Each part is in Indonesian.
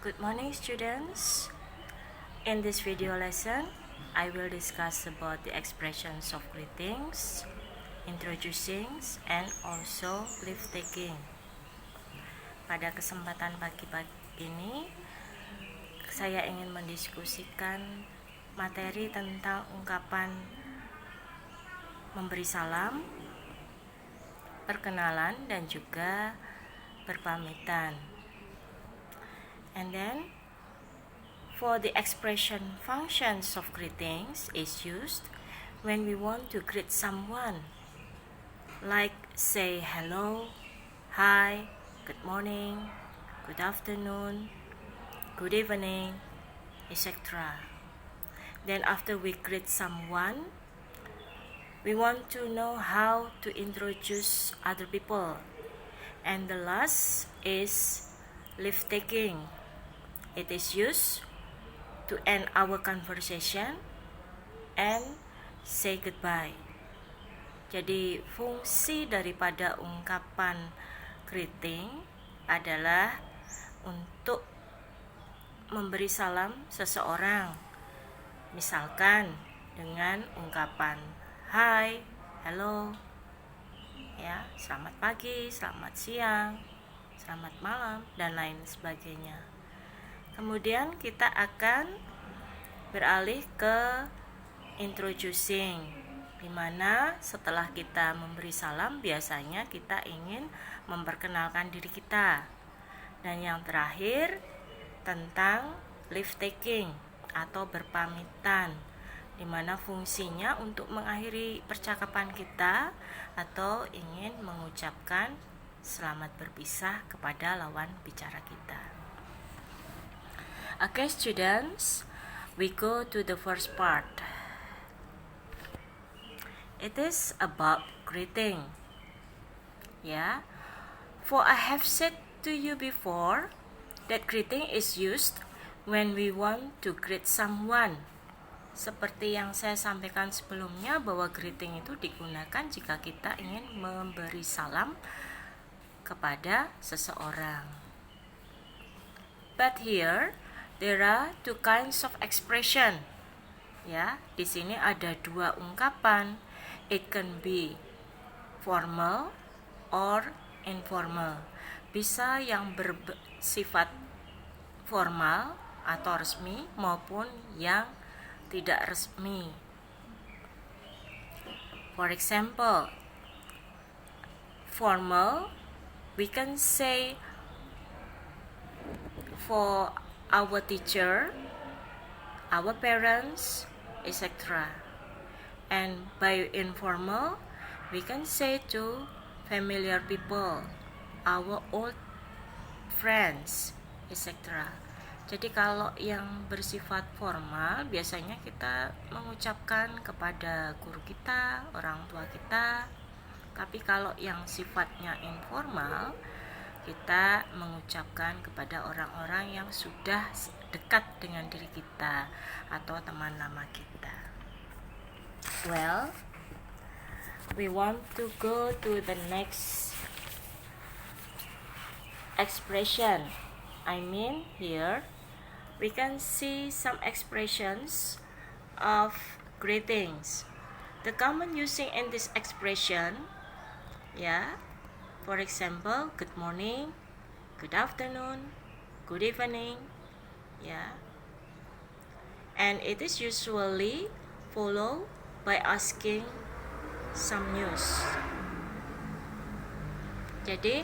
Good morning, students. In this video lesson, I will discuss about the expressions of greetings, introducing, and also leave taking. Pada kesempatan pagi-pagi ini, saya ingin mendiskusikan materi tentang ungkapan memberi salam, perkenalan, dan juga berpamitan. And then for the expression functions of greetings is used when we want to greet someone, like say hello, hi, good morning, good afternoon, good evening, etc. Then after we greet someone, we want to know how to introduce other people. And the last is leave taking. It is used to end our conversation and say goodbye. Jadi fungsi daripada ungkapan greeting adalah untuk memberi salam seseorang. Misalkan dengan ungkapan hi, hello, ya, selamat pagi, selamat siang, selamat malam, dan lain sebagainya. Kemudian kita akan beralih ke introducing, dimana setelah kita memberi salam biasanya kita ingin memperkenalkan diri kita. Dan yang terakhir tentang leave taking atau berpamitan, dimana fungsinya untuk mengakhiri percakapan kita atau ingin mengucapkan selamat berpisah kepada lawan bicara kita. Okay, students, we go to the first part. It is about greeting. Yeah, for I have said to you before that greeting is used when we want to greet someone. Seperti yang saya sampaikan sebelumnya bahwa greeting itu digunakan jika kita ingin memberi salam kepada seseorang. But here there are two kinds of expression. Ya, di sini ada dua ungkapan. It can be formal or informal. Bisa yang bersifat formal atau resmi maupun yang tidak resmi. For example, formal, we can say for our teacher, our parents, etc. And by informal, we can say to familiar people, our old friends, etc. Jadi kalau yang bersifat formal biasanya kita mengucapkan kepada guru kita, orang tua kita. Tapi kalau yang sifatnya informal, kita mengucapkan kepada orang-orang yang sudah dekat dengan diri kita atau teman lama kita. Well, we want to go to the next expression. I mean here, we can see some expressions of greetings. The common using in this expression, yeah, for example, good morning, good afternoon, good evening, yeah. And it is usually followed by asking some news. Jadi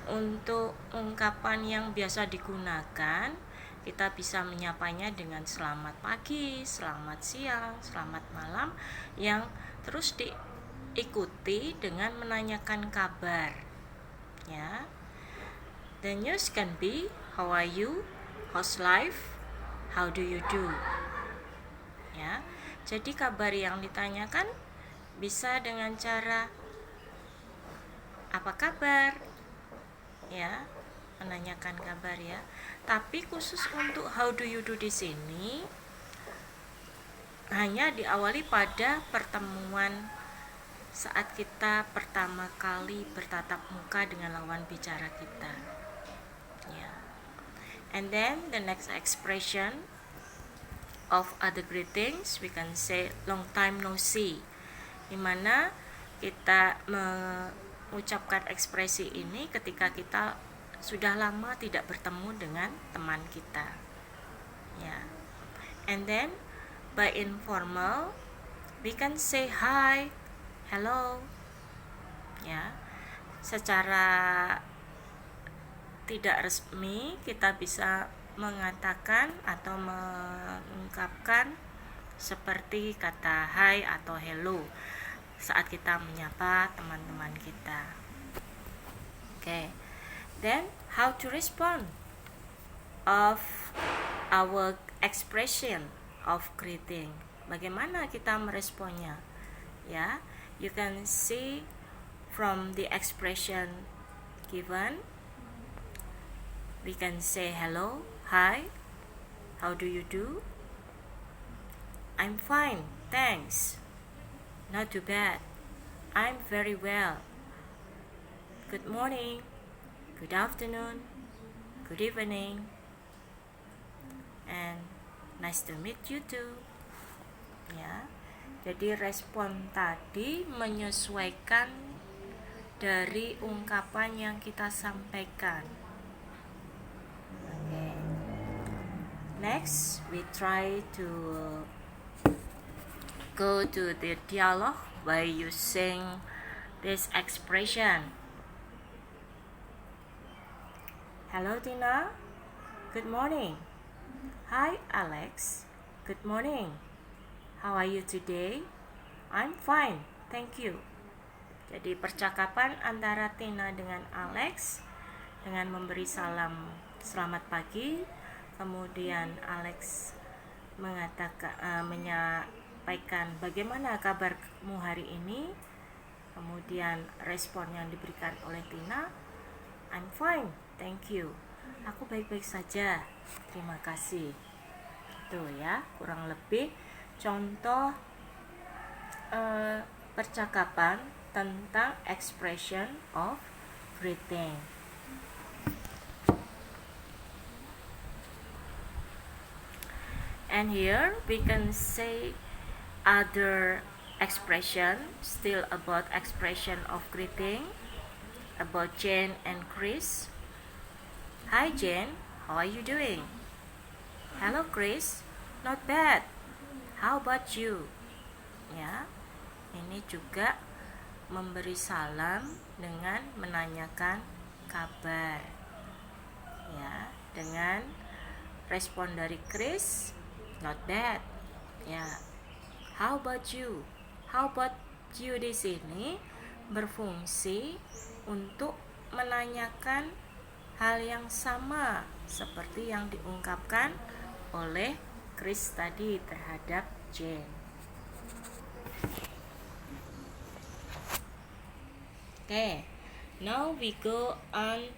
untuk ungkapan yang biasa digunakan, kita bisa menyapanya dengan selamat pagi, selamat siang, selamat malam, yang terus diikuti dengan menanyakan kabar. Ya, the news can be how are you, how's life, how do you do. Ya, jadi kabar yang ditanyakan bisa dengan cara apa kabar, ya, menanyakan kabar ya. Tapi khusus untuk how do you do di sini hanya diawali pada pertemuan saat kita pertama kali bertatap muka dengan lawan bicara kita. Ya. And then the next expression of other greetings, we can say long time no see, dimana kita mengucapkan ekspresi ini ketika kita sudah lama tidak bertemu dengan teman kita, ya. And then by informal, we can say hi, hello, ya. Secara tidak resmi kita bisa mengatakan atau mengungkapkan seperti kata hi atau hello saat kita menyapa teman-teman kita. Okay. Then how to respond of our expression of greeting? Bagaimana kita meresponnya? Ya, you can see from the expression given. We can say hello, hi, how do you do? I'm fine, thanks. Not too bad. I'm very well. Good morning, good afternoon, good evening, and nice to meet you too. Ya, jadi respon tadi menyesuaikan dari ungkapan yang kita sampaikan. Okay. Next, we try to go to the dialogue by using this expression. Hello Tina, good morning. Hi Alex, good morning. How are you today? I'm fine, thank you. Jadi percakapan antara Tina dengan Alex dengan memberi salam selamat pagi, kemudian Alex menyampaikan bagaimana kabarmu hari ini, kemudian respon yang diberikan oleh Tina, I'm fine, thank you. Aku baik-baik saja, terima kasih. Itu ya, kurang lebih contoh percakapan tentang expression of greeting. And here we can say other expression still about expression of greeting about Jane and Chris. Hi Jane, how are you doing? Hello Chris, not bad. How about you? Ya, ini juga memberi salam dengan menanyakan kabar. Ya, dengan respon dari Chris, not bad. Ya. How about you? How about you di sini berfungsi untuk menanyakan hal yang sama seperti yang diungkapkan oleh Chris tadi terhadap Jane. Okay. Now we go on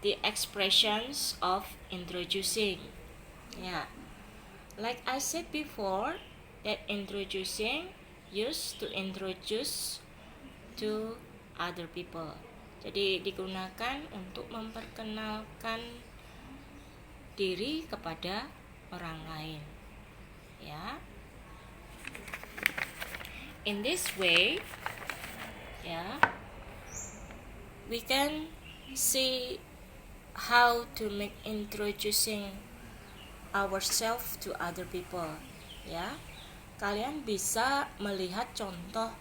the expressions of introducing. Yeah. Like I said before, that introducing used to introduce to other people. Jadi digunakan untuk memperkenalkan diri kepada orang lain. Ya. In this way, ya, we can see how to make introducing ourselves to other people. Ya, kalian bisa melihat contoh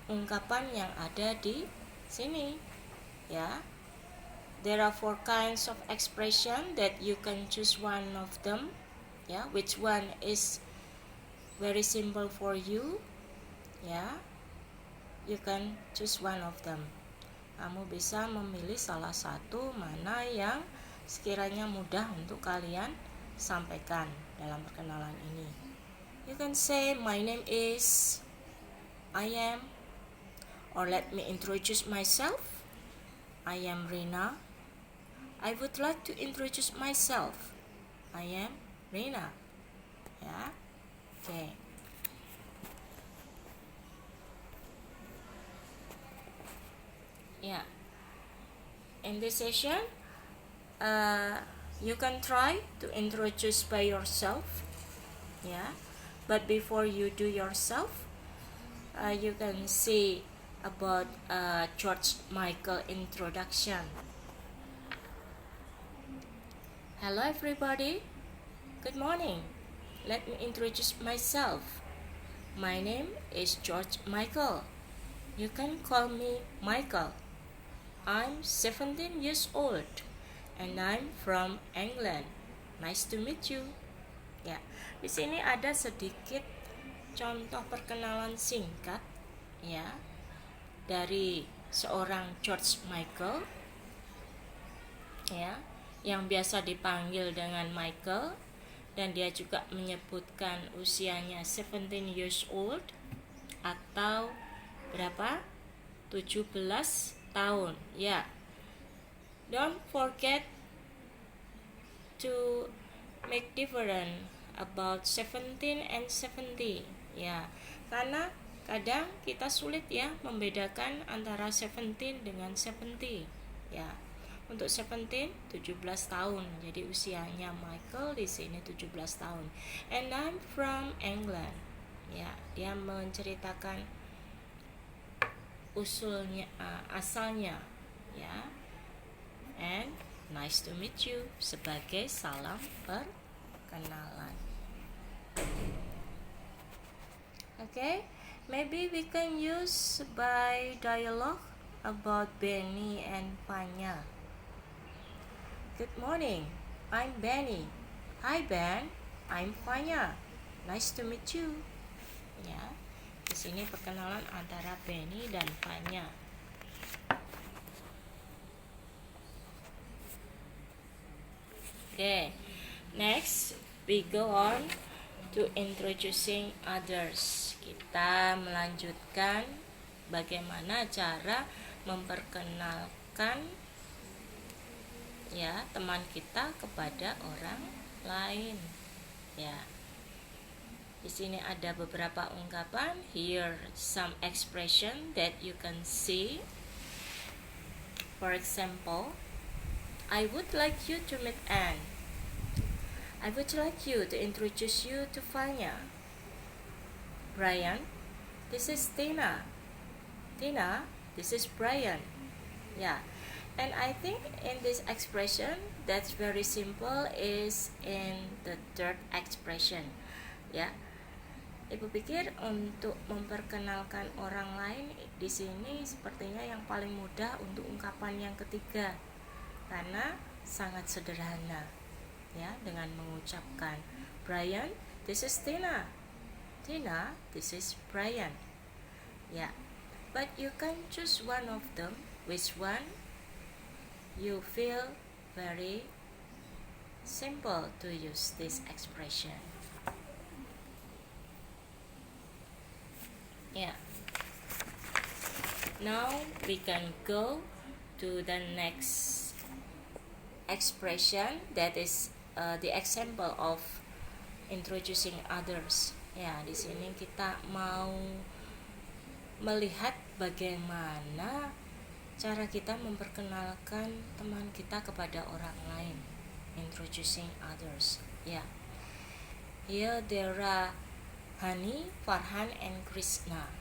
ungkapan yang ada di sini. Ya, there are 4 kinds of expression that you can choose one of them. Ya, which one is very simple for you? Ya, you can choose one of them. Kamu bisa memilih salah satu mana yang sekiranya mudah untuk kalian sampaikan dalam perkenalan ini. You can say my name is, I am, or let me introduce myself. I am Rina. I would like to introduce myself. I am Rina. Ya. Okay. Yeah. In this session, you can try to introduce by yourself, yeah. But before you do yourself, you can see about George Michael introduction. Hello everybody, good morning. Let me introduce myself. My name is George Michael. You can call me Michael. I'm 17 years old and I'm from England. Nice to meet you. Ya, di sini ada sedikit contoh perkenalan singkat ya dari seorang George Michael ya, yang biasa dipanggil dengan Michael, dan dia juga menyebutkan usianya 17 years old atau berapa? 17 tahun ya. Don't forget to make different about 17 and 70 ya, karena kadang kita sulit ya membedakan antara 17 dengan 70 ya. Untuk 17 tahun, jadi usianya Michael di sini 17 tahun. And I'm from England ya, dia menceritakan usulnya, asalnya ya. And nice to meet you sebagai salam perkenalan. Okay, maybe we can use by dialogue about Benny and Fanya. Good morning, I'm Benny. Hi Ben, I'm Fanya. Nice to meet you. Ya, di sini perkenalan antara Benny dan Fanya. Okay, next we go on to introducing others. Kita melanjutkan bagaimana cara memperkenalkan ya teman kita kepada orang lain ya. Di sini ada beberapa ungkapan. Here some expression that you can see. For example, I would like you to meet Anne. I would like you to introduce you to Fanya. Brian, this is Tina. Tina, this is Brian. Yeah. And I think in this expression that's very simple is in the third expression. Ya. Ibu pikir untuk memperkenalkan orang lain di sini sepertinya yang paling mudah untuk ungkapan yang ketiga, karena sangat sederhana ya, dengan mengucapkan Brian, this is Tina. Tina, this is Brian. Ya. But you can choose one of them. Which one you feel very simple to use this expression. Yeah. Now we can go to the next expression, that is the example of introducing others. Ya, di sini kita mau melihat bagaimana cara kita memperkenalkan teman kita kepada orang lain. Introducing others. Yeah. Here there are Hani, Farhan, and Krishna.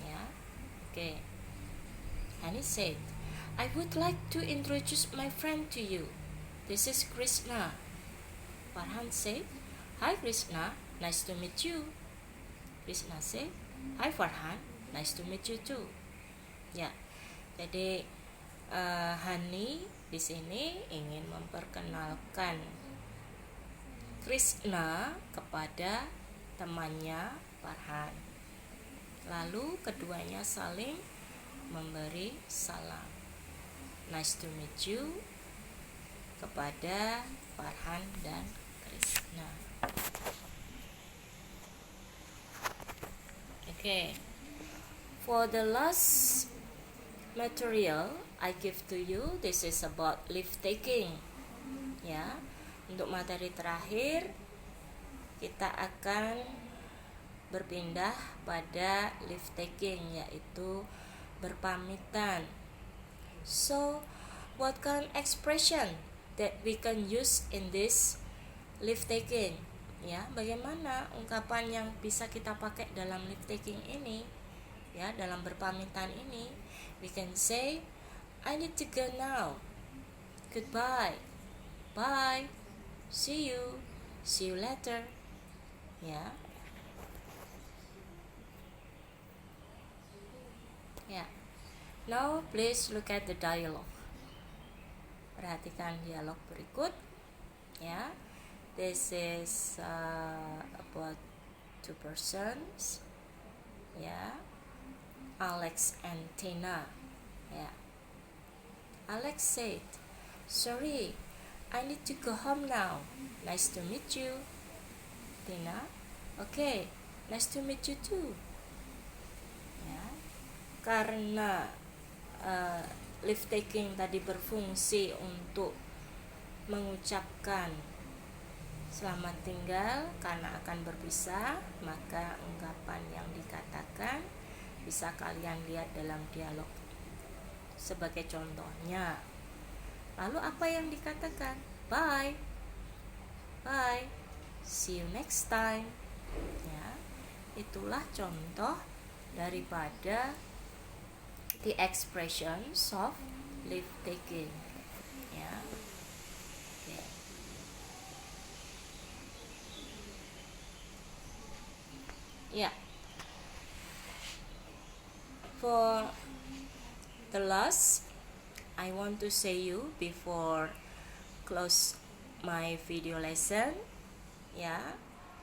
Yeah. Okay. Hani said, I would like to introduce my friend to you. This is Krishna. Farhan said, Hi Krishna, nice to meet you. Krishna said, Hi Farhan, nice to meet you too. Ya. Jadi Hani di sini ingin memperkenalkan Krishna kepada temannya Farhan. Lalu keduanya saling memberi salam. Nice to meet you kepada Farhan dan Krishna. Okay. For the last material I give to you, this is about leave taking. Ya, untuk materi terakhir kita akan berpindah pada leave taking, yaitu berpamitan. So, what kind of expression that we can use in this lift taking. Ya, bagaimana ungkapan yang bisa kita pakai dalam lift taking ini? Ya, dalam berpamitan ini, we can say, I need to go now. Goodbye. Bye. See you. See you later. Ya. Ya. Now please look at the dialogue. Perhatikan dialog berikut. Ya. This is about two persons. Ya. Alex and Tina. Ya. Alex said, sorry, I need to go home now. Nice to meet you. Tina, okay, nice to meet you too. Ya. Karena lift taking tadi berfungsi untuk mengucapkan selamat tinggal karena akan berpisah, maka ungkapan yang dikatakan bisa kalian lihat dalam dialog. Sebagai contohnya, lalu apa yang dikatakan? Bye. Bye. See you next time. Ya, itulah contoh daripada the expressions of leave taking. Ya. Okay. Ya. For the last, I want to say you before close my video lesson. Ya,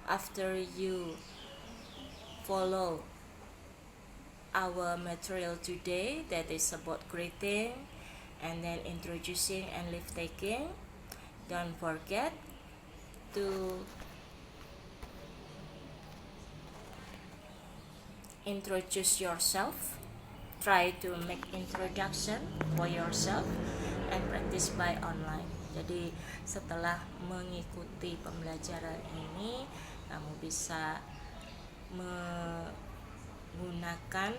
after you follow our material today, that is about greeting and then introducing and leave taking, don't forget to introduce yourself. Try to make introduction for yourself and practice by online. Jadi setelah mengikuti pembelajaran ini, kamu bisa menggunakan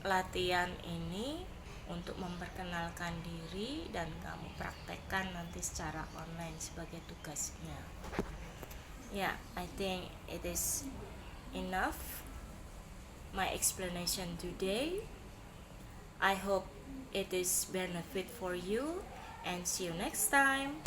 latihan ini untuk memperkenalkan diri dan kamu praktekkan nanti secara online sebagai tugasnya. Yeah, I think it is enough my explanation today. I hope it is benefit for you and see you next time.